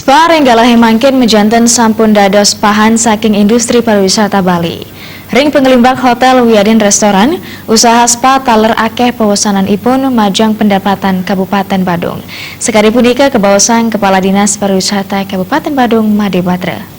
Spa Renggala Hemangkin mejanten sampun dados pahan saking industri pariwisata Bali. Ring pengelimbak hotel wiadin restoran, usaha spa taler akeh pewesanan ipun majang pendapatan Kabupaten Badung. Sekali punika kebawasan Kepala Dinas Pariwisata Kabupaten Badung Made Badre.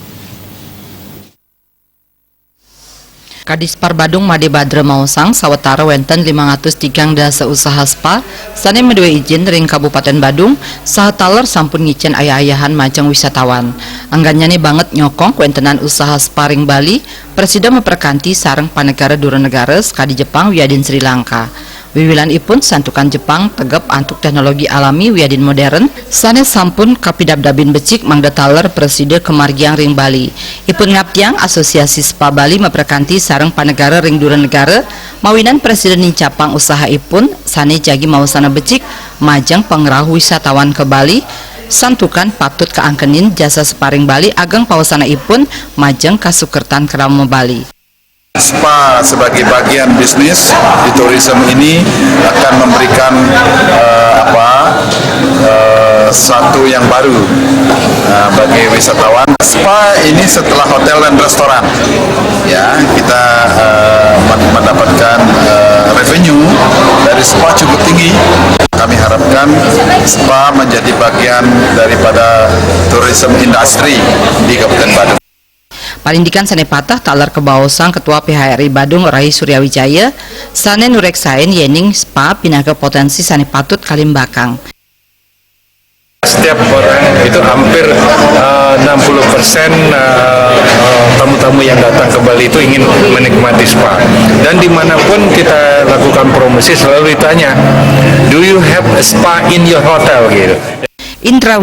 Kadispar Badung Made Badre mausang sawetara wenten 503 dasa usaha spa sane medue izin ring Kabupaten Badung saha taler sampun ngicen ayah-ayahan majang wisatawan. Anggannyane banget nyokong kuentenan usaha spa ring Bali, Presiden memperkanti sareng panegara dura negara sekadi Jepang wiadin Sri Lanka. Wiwilan ipun santukan Jepang tegep antuk teknologi alami wiadin modern sane sampun kapidabdabin becik mangda taler Presiden kemargiang ring Bali. Ipun ngaptiang Asosiasi Spa Bali memperkanti sareng panegara ring dura negara mawinan Presiden nincapang usaha ipun sane jagi mausana becik majang pengrahu wisatawan ke Bali. Santukan patut keangkenin jasa sparing Bali ageng pawasana ipun majeng kasukertan kerama Bali. Spa sebagai bagian bisnis di tourism ini akan memberikan satu yang baru bagi wisatawan. Spa ini setelah hotel dan restoran, ya kita mendapatkan revenue dari spa cukup tinggi. Kami harapkan spa menjadi bagian daripada tourism industry di Kabupaten Badung. Palindikan sane patah talar kebawasan Ketua PHRI Badung Rai Suryawijaya sane nureksain yening spa pindah ke potensi sane patut kalimbakang. Setiap orang itu hampir 60% tamu-tamu yang datang ke Bali itu ingin menikmati spa, dan dimanapun kita lakukan promosi selalu ditanya, do you have a spa in your hotel gitu. Indra